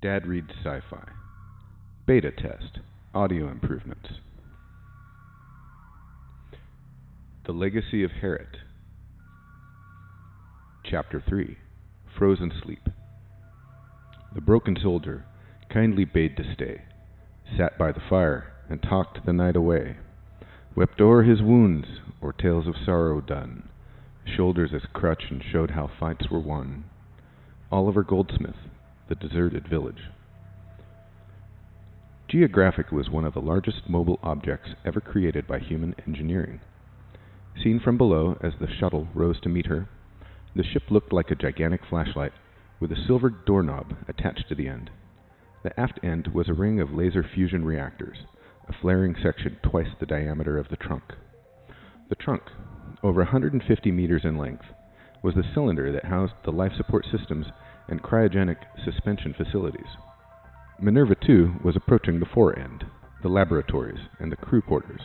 Dad reads Sci-fi. Beta test. Audio improvements. The Legacy of Heorot. Chapter 3. Frozen Sleep. The broken soldier kindly bade to stay, sat by the fire, and talked the night away, wept o'er his wounds, or tales of sorrow done, shoulders as crutch, and showed how fights were won. Oliver Goldsmith, The Deserted Village. Geographic was one of the largest mobile objects ever created by human engineering. Seen from below as the shuttle rose to meet her, the ship looked like a gigantic flashlight with a silver doorknob attached to the end. The aft end was a ring of laser fusion reactors, a flaring section twice the diameter of the trunk. The trunk, over 150 meters in length, was the cylinder that housed the life support systems and cryogenic suspension facilities. Minerva II was approaching the fore end, the laboratories and the crew quarters,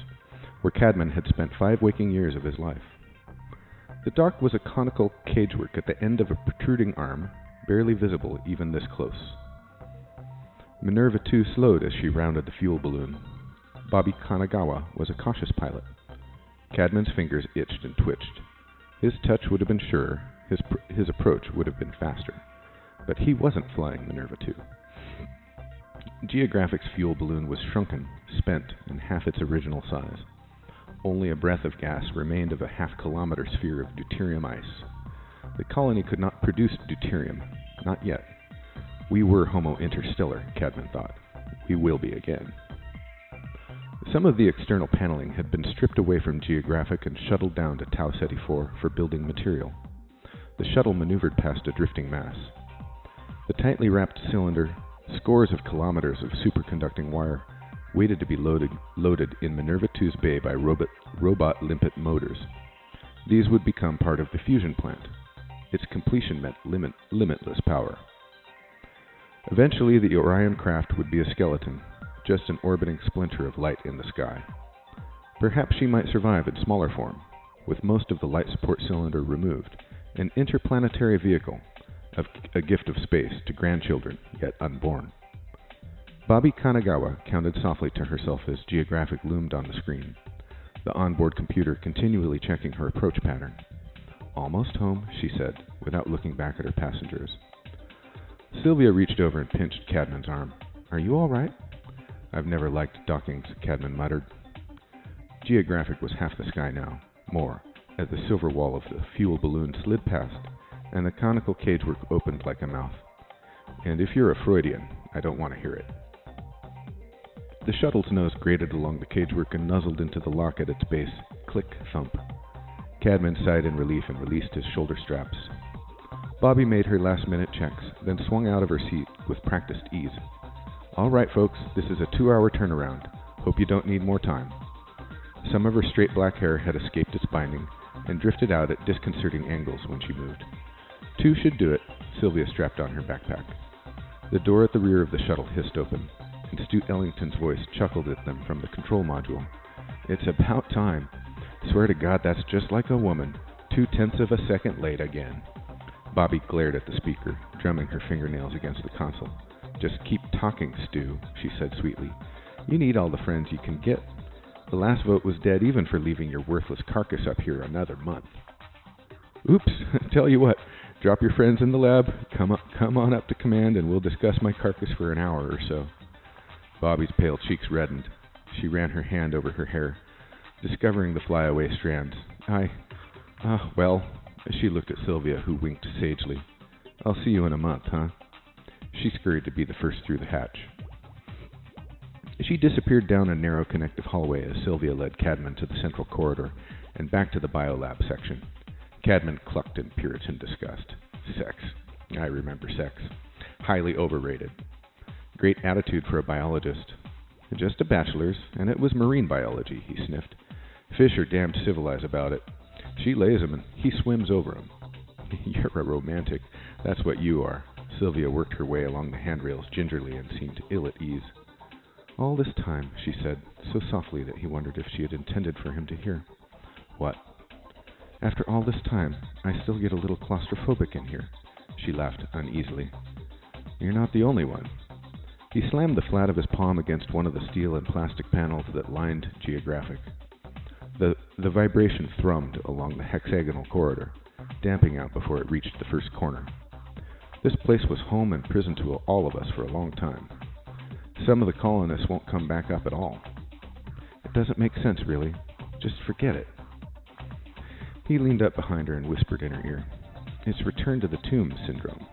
where Cadman had spent 5 waking years of his life. The dock was a conical cagework at the end of a protruding arm, barely visible even this close. Minerva II slowed as she rounded the fuel balloon. Bobby Kanagawa was a cautious pilot. Cadman's fingers itched and twitched. His touch would have been surer, his approach would have been faster. But he wasn't flying Minerva II. Geographic's fuel balloon was shrunken, spent, and half its original size. Only a breath of gas remained of a half-kilometer sphere of deuterium ice. The colony could not produce deuterium, not yet. We were Homo interstellar, Cadman thought. We will be again. Some of the external paneling had been stripped away from Geographic and shuttled down to Tau Ceti 4 for building material. The shuttle maneuvered past a drifting mass. The tightly wrapped cylinder, scores of kilometers of superconducting wire, waited to be loaded in Minerva II's bay by robot limpet motors. These would become part of the fusion plant. Its completion meant limitless power. Eventually, the Orion craft would be a skeleton, just an orbiting splinter of light in the sky. Perhaps she might survive in smaller form, with most of the light support cylinder removed, an interplanetary vehicle, a gift of space to grandchildren yet unborn. Bobby Kanagawa counted softly to herself as Geographic loomed on the screen, the onboard computer continually checking her approach pattern. Almost home, she said, without looking back at her passengers. Sylvia reached over and pinched Cadman's arm. "Are you all right?" "I've never liked dockings," Cadman muttered. Geographic was half the sky now, more, as the silver wall of the fuel balloon slid past, and the conical cagework opened like a mouth. And if you're a Freudian, I don't want to hear it. The shuttle's nose grated along the cagework and nuzzled into the lock at its base. Click, thump. Cadman sighed in relief and released his shoulder straps. Bobby made her last-minute checks, then swung out of her seat with practiced ease. "All right, folks, this is a 2-hour turnaround. Hope you don't need more time." Some of her straight black hair had escaped its binding and drifted out at disconcerting angles when she moved. 2 should do it, Sylvia strapped on her backpack. The door at the rear of the shuttle hissed open, and Stu Ellington's voice chuckled at them from the control module. "It's about time. Swear to God, that's just like a woman. 0.2 of a second late again." Bobby glared at the speaker, drumming her fingernails against the console. "Just keep talking, Stu," she said sweetly. "You need all the friends you can get. The last vote was dead even for leaving your worthless carcass up here another month." "Oops, tell you what, drop your friends in the lab, come on up to command, and we'll discuss my carcass for an hour or so." Bobby's pale cheeks reddened. She ran her hand over her hair, discovering the flyaway strands. Well, she looked at Sylvia, who winked sagely. "I'll see you in a month, huh?" She scurried to be the first through the hatch. She disappeared down a narrow connective hallway as Sylvia led Cadman to the central corridor and back to the biolab section. Cadman clucked in Puritan disgust. Sex. I remember sex. Highly overrated. Great attitude for a biologist. Just a bachelor's, and it was marine biology, he sniffed. Fish are damned civilized about it. She lays 'em and he swims over 'em. You're a romantic. That's what you are. Sylvia worked her way along the handrails gingerly and seemed ill at ease. "All this time," she said, so softly that he wondered if she had intended for him to hear. "What?" "After all this time, I still get a little claustrophobic in here." She laughed uneasily. "You're not the only one. He slammed the flat of his palm against one of the steel and plastic panels that lined Geographic. The vibration thrummed along the hexagonal corridor, damping out before it reached the first corner. This place was home and prison to all of us for a long time. Some of the colonists won't come back up at all. It doesn't make sense, really. Just forget it. He leaned up behind her and whispered in her ear. It's return to the tomb syndrome.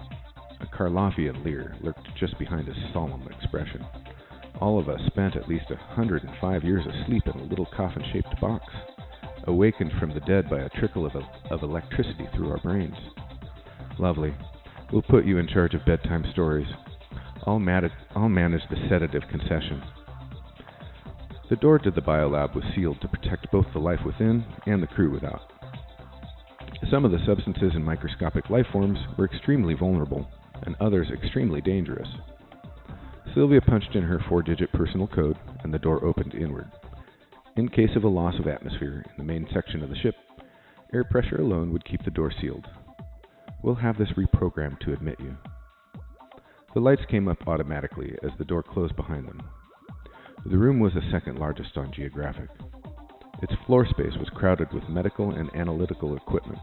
A Karlovian leer lurked just behind his solemn expression. All of us spent at least 105 years asleep in a little coffin-shaped box, awakened from the dead by a trickle of electricity through our brains. Lovely. We'll put you in charge of bedtime stories. I'll manage the sedative concession. The door to the biolab was sealed to protect both the life within and the crew without. Some of the substances in microscopic life forms were extremely vulnerable, and others extremely dangerous. Sylvia punched in her 4-digit personal code, and the door opened inward. In case of a loss of atmosphere in the main section of the ship, air pressure alone would keep the door sealed. We'll have this reprogrammed to admit you. The lights came up automatically as the door closed behind them. The room was the second largest on Geographic. Its floor space was crowded with medical and analytical equipment,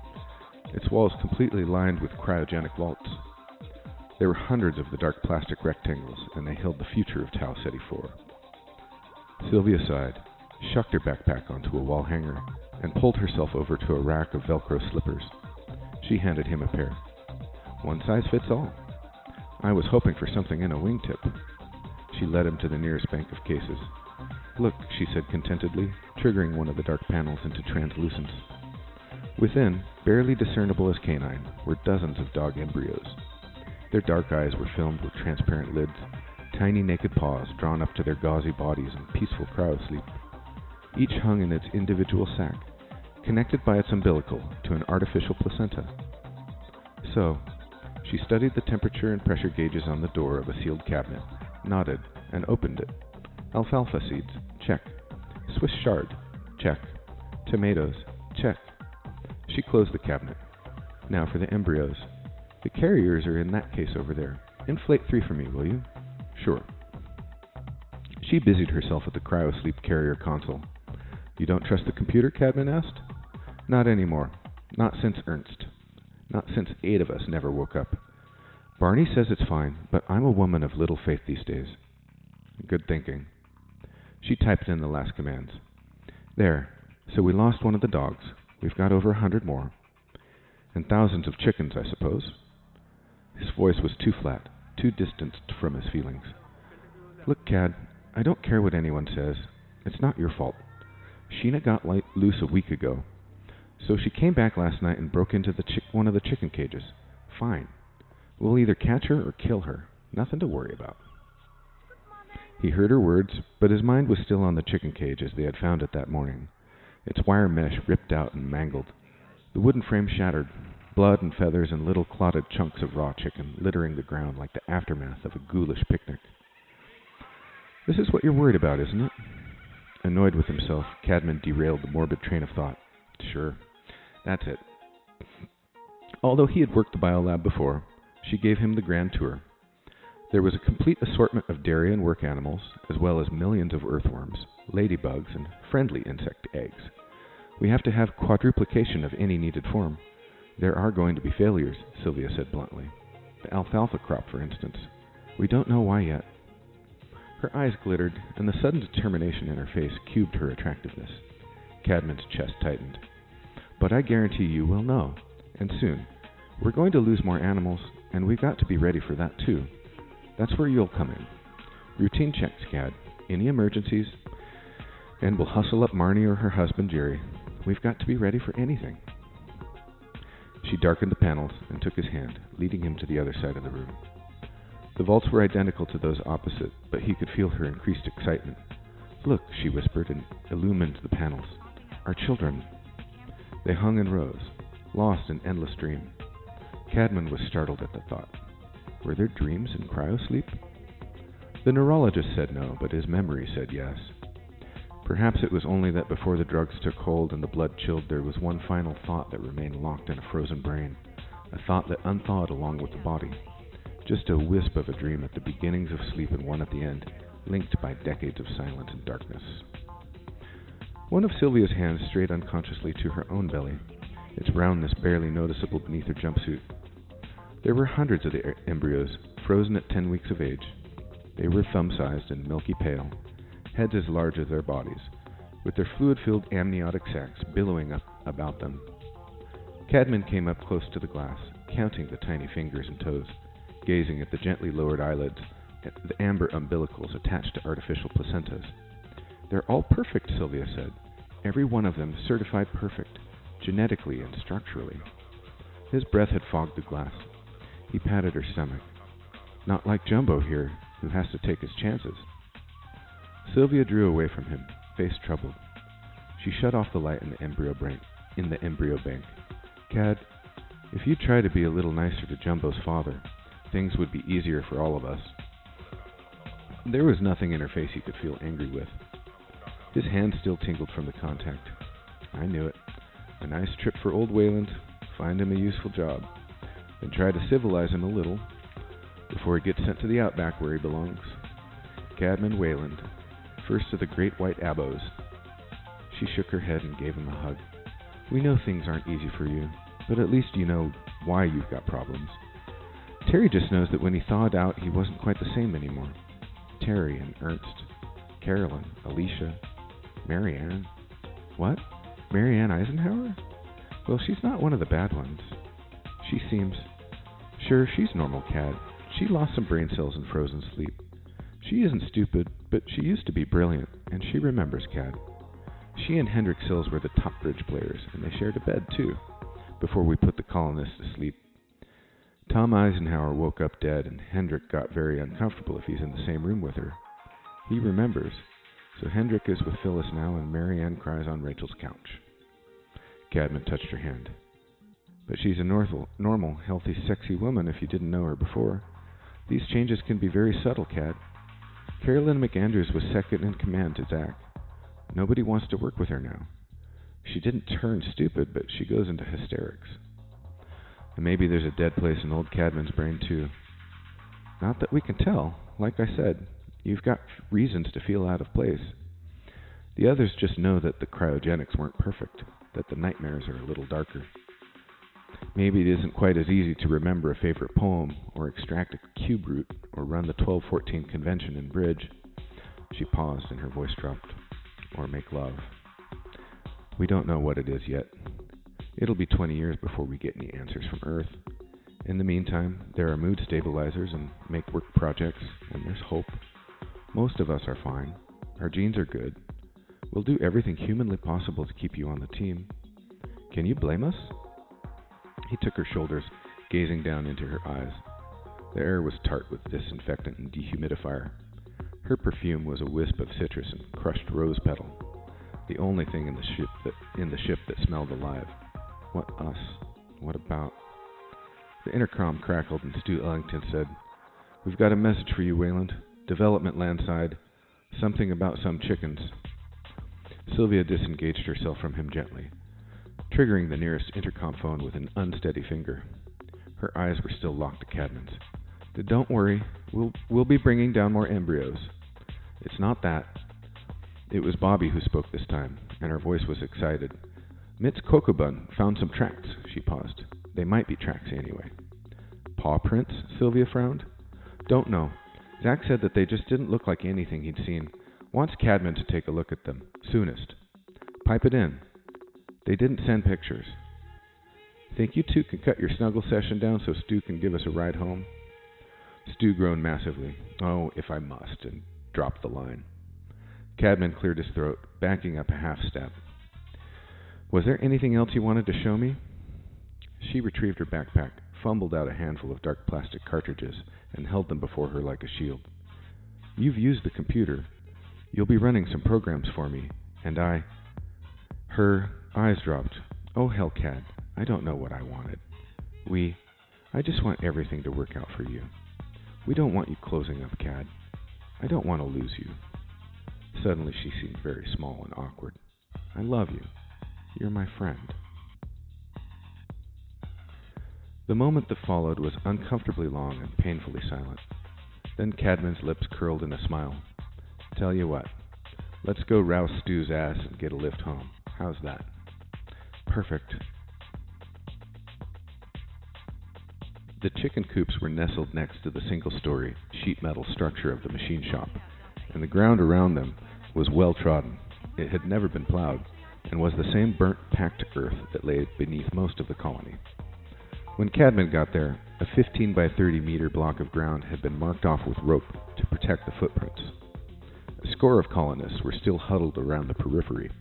its walls completely lined with cryogenic vaults. There were hundreds of the dark plastic rectangles, and they held the future of Tau Ceti 4. Sylvia sighed, shucked her backpack onto a wall hanger, and pulled herself over to a rack of Velcro slippers. She handed him a pair. One size fits all. I was hoping for something in a wingtip. She led him to the nearest bank of cases. Look, she said contentedly, triggering one of the dark panels into translucence. Within, barely discernible as canine, were dozens of dog embryos. Their dark eyes were filmed with transparent lids, tiny naked paws drawn up to their gauzy bodies in peaceful cryosleep. Each hung in its individual sac, connected by its umbilical to an artificial placenta. So, she studied the temperature and pressure gauges on the door of a sealed cabinet, nodded, and opened it. Alfalfa seeds, check. Swiss chard, check. Tomatoes, check. She closed the cabinet. Now for the embryos. The carriers are in that case over there. Inflate 3 for me, will you? Sure. She busied herself at the cryosleep carrier console. You don't trust the computer? Cadman asked. Not anymore. Not since Ernst. Not since 8 of us never woke up. Barney says it's fine, but I'm a woman of little faith these days. Good thinking. She typed in the last commands. There. So we lost one of the dogs. We've got over 100 more. And thousands of chickens, I suppose. His voice was too flat, too distanced from his feelings. Look, Cad, I don't care what anyone says. It's not your fault. Sheena got loose a week ago. So she came back last night and broke into one of the chicken cages. Fine. We'll either catch her or kill her. Nothing to worry about. He heard her words, but his mind was still on the chicken cage as they had found it that morning. Its wire mesh ripped out and mangled. The wooden frame shattered, blood and feathers and little clotted chunks of raw chicken littering the ground like the aftermath of a ghoulish picnic. This is what you're worried about, isn't it? Annoyed with himself, Cadman derailed the morbid train of thought. Sure, that's it. Although he had worked the biolab before, she gave him the grand tour. There was a complete assortment of dairy and work animals, as well as millions of earthworms, ladybugs, and friendly insect eggs. We have to have quadruplication of any needed form. There are going to be failures, Sylvia said bluntly. The alfalfa crop, for instance. We don't know why yet. Her eyes glittered, and the sudden determination in her face cubed her attractiveness. Cadman's chest tightened. But I guarantee you will know, and soon. We're going to lose more animals, and we've got to be ready for that too. That's where you'll come in. Routine checks, Cad. Any emergencies? And we'll hustle up Marnie or her husband, Jerry. We've got to be ready for anything. She darkened the panels and took his hand, leading him to the other side of the room. The vaults were identical to those opposite, but he could feel her increased excitement. Look, she whispered and illumined the panels. Our children. They hung in rows, lost in endless dream. Cadman was startled at the thought. Were there dreams in cryosleep? The neurologist said no, but his memory said yes. Perhaps it was only that before the drugs took hold and the blood chilled, there was one final thought that remained locked in a frozen brain, a thought that unthawed along with the body. Just a wisp of a dream at the beginnings of sleep and one at the end, linked by decades of silence and darkness. One of Sylvia's hands strayed unconsciously to her own belly, its roundness barely noticeable beneath her jumpsuit. There were hundreds of the embryos, frozen at 10 weeks of age. They were thumb-sized and milky pale, heads as large as their bodies, with their fluid-filled amniotic sacs billowing up about them. Cadman came up close to the glass, counting the tiny fingers and toes, gazing at the gently lowered eyelids, at the amber umbilicals attached to artificial placentas. "They're all perfect," Sylvia said. "Every one of them certified perfect, genetically and structurally." His breath had fogged the glass. He patted her stomach. "Not like Jumbo here, who has to take his chances." Sylvia drew away from him, face troubled. She shut off the light in the embryo bank. "Cad, if you'd try to be a little nicer to Jumbo's father, things would be easier for all of us." There was nothing in her face he could feel angry with. His hand still tingled from the contact. "I knew it. A nice trip for old Wayland, find him a useful job, then try to civilize him a little before he gets sent to the outback where he belongs. Cadman Wayland, first of the great white abos." She shook her head and gave him a hug. "We know things aren't easy for you, but at least you know why you've got problems. Terry just knows that when he thawed out, he wasn't quite the same anymore. Terry and Ernst, Carolyn, Alicia, Marianne." "What? Marianne Eisenhower? Well, she's not one of the bad ones. She seems..." "Sure, she's normal, Cad. She lost some brain cells in frozen sleep. She isn't stupid, but she used to be brilliant, and she remembers, Cad. She and Hendrik Sills were the top bridge players, and they shared a bed, too, before we put the colonists to sleep. Tom Eisenhower woke up dead, and Hendrik got very uncomfortable if he's in the same room with her. He remembers, so Hendrik is with Phyllis now, and Marianne cries on Rachel's couch." Cadman touched her hand. "But she's a normal, healthy, sexy woman if you didn't know her before. These changes can be very subtle, Cad. Carolyn McAndrews was second in command to Zach. Nobody wants to work with her now. She didn't turn stupid, but she goes into hysterics. And maybe there's a dead place in old Cadman's brain, too. Not that we can tell. Like I said, you've got reasons to feel out of place. The others just know that the cryogenics weren't perfect, that the nightmares are a little darker. Maybe it isn't quite as easy to remember a favorite poem, or extract a cube root, or run the 1214 convention in bridge." She paused and her voice dropped. "Or make love. We don't know what it is yet. It'll be 20 years before we get any answers from Earth. In the meantime, there are mood stabilizers and make-work projects, and there's hope. Most of us are fine. Our genes are good. We'll do everything humanly possible to keep you on the team. Can you blame us?" He took her shoulders, gazing down into her eyes. The air was tart with disinfectant and dehumidifier. Her perfume was a wisp of citrus and crushed rose petal, the only thing in the ship that smelled alive. What us? What about? The intercom crackled and Stu Ellington said, "We've got a message for you, Wayland. Development landside. Something about some chickens." Sylvia disengaged herself from him gently, triggering the nearest intercom phone with an unsteady finger. Her eyes were still locked to Cadman's. "Don't worry. We'll be bringing down more embryos." "It's not that." It was Bobby who spoke this time, and her voice was excited. "Mitz Kokobun found some tracks." She paused. "They might be tracks anyway." "Paw prints?" Sylvia frowned. "Don't know. Zach said that they just didn't look like anything he'd seen. Wants Cadman to take a look at them. Soonest. Pipe it in. They didn't send pictures. Think you two can cut your snuggle session down so Stu can give us a ride home?" Stu groaned massively. "Oh, if I must," and dropped the line. Cadman cleared his throat, backing up a half step. "Was there anything else you wanted to show me?" She retrieved her backpack, fumbled out a handful of dark plastic cartridges, and held them before her like a shield. "You've used the computer. You'll be running some programs for me, and I..." Her eyes dropped. "Oh, hell, Cad. I don't know what I wanted. I just want everything to work out for you. We don't want you closing up, Cad. I don't want to lose you." Suddenly she seemed very small and awkward. "I love you. You're my friend." The moment that followed was uncomfortably long and painfully silent. Then Cadman's lips curled in a smile. Tell you what, let's go rouse Stu's ass and get a lift home. How's that? Perfect. The chicken coops were nestled next to the single-story, sheet metal structure of the machine shop, and the ground around them was well trodden. It had never been plowed, and was the same burnt, packed earth that lay beneath most of the colony. When Cadman got there, a 15 by 30 meter block of ground had been marked off with rope to protect the footprints. A score of colonists were still huddled around the periphery.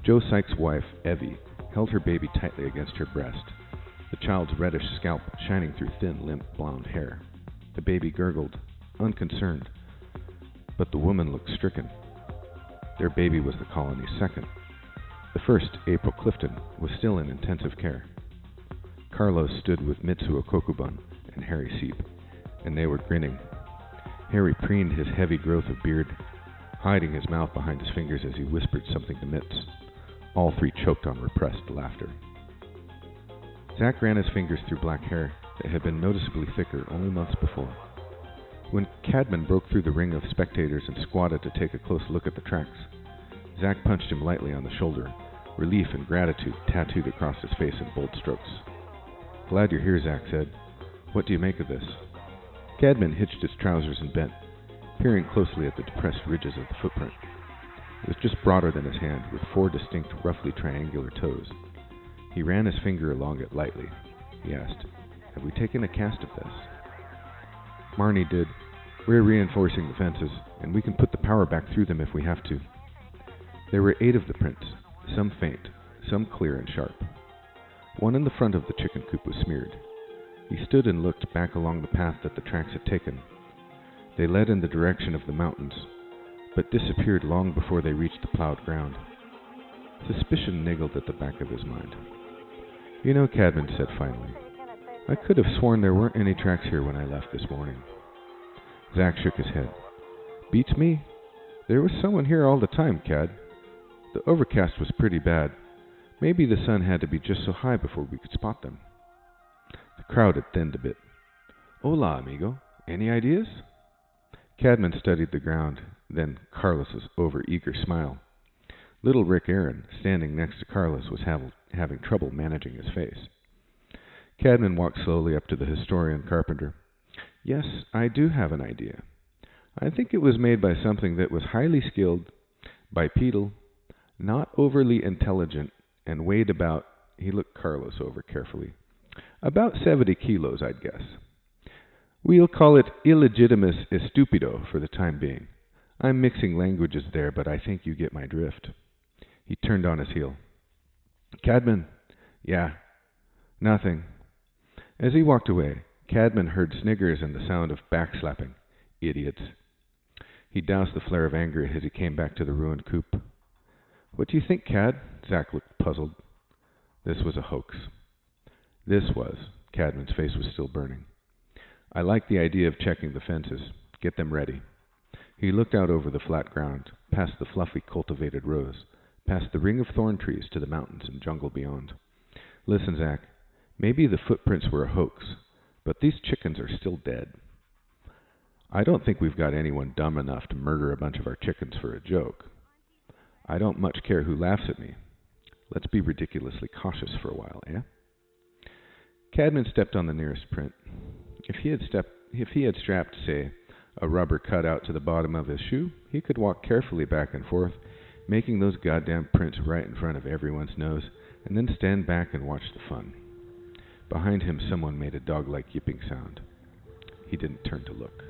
Joe Sykes' wife, Evie, held her baby tightly against her breast, the child's reddish scalp shining through thin, limp blonde hair. The baby gurgled, unconcerned, but the woman looked stricken. Their baby was the colony's second. The first, April Clifton, was still in intensive care. Carlos stood with Mitsuo Kokubun and Harry Seep, and they were grinning. Harry preened his heavy growth of beard, hiding his mouth behind his fingers as he whispered something to Mitz. All three choked on repressed laughter. Zack ran his fingers through black hair that had been noticeably thicker only months before. When Cadman broke through the ring of spectators and squatted to take a close look at the tracks, Zack punched him lightly on the shoulder, relief and gratitude tattooed across his face in bold strokes. Glad you're here, Zack said. What do you make of this? Cadman hitched his trousers and bent, peering closely at the depressed ridges of the footprint. It was just broader than his hand, with 4 distinct, roughly triangular toes. He ran his finger along it lightly. He asked, Have we taken a cast of this? Marnie did. We're reinforcing the fences, and we can put the power back through them if we have to. There were 8 of the prints, some faint, some clear and sharp. One in the front of the chicken coop was smeared. He stood and looked back along the path that the tracks had taken. They led in the direction of the mountains, but disappeared long before they reached the plowed ground. Suspicion niggled at the back of his mind. You know, Cadman said finally, I could have sworn there weren't any tracks here when I left this morning. Zack shook his head. Beats me. There was someone here all the time, Cad. The overcast was pretty bad. Maybe the sun had to be just so high before we could spot them. The crowd had thinned a bit. Hola, amigo. Any ideas? Cadman studied the ground, then Carlos's over-eager smile. Little Rick Aaron, standing next to Carlos, was having trouble managing his face. Cadman walked slowly up to the historian carpenter. Yes, I do have an idea. I think it was made by something that was highly skilled, bipedal, not overly intelligent, and weighed about, he looked Carlos over carefully, about 70 kilos, I'd guess. We'll call it illegitimus estupido for the time being. I'm mixing languages there, but I think you get my drift. He turned on his heel. Cadman? Yeah. Nothing. As he walked away, Cadman heard sniggers and the sound of backslapping. Idiots. He doused the flare of anger as he came back to the ruined coop. What do you think, Cad? Zack looked puzzled. This was a hoax. This was. Cadman's face was still burning. I like the idea of checking the fences. Get them ready. He looked out over the flat ground, past the fluffy cultivated rows, past the ring of thorn trees to the mountains and jungle beyond. Listen, Zack, maybe the footprints were a hoax, but these chickens are still dead. I don't think we've got anyone dumb enough to murder a bunch of our chickens for a joke. I don't much care who laughs at me. Let's be ridiculously cautious for a while, eh? Cadman stepped on the nearest print. If he had strapped, say, a rubber cutout to the bottom of his shoe, he could walk carefully back and forth, making those goddamn prints right in front of everyone's nose, and then stand back and watch the fun. Behind him, someone made a dog-like yipping sound. He didn't turn to look.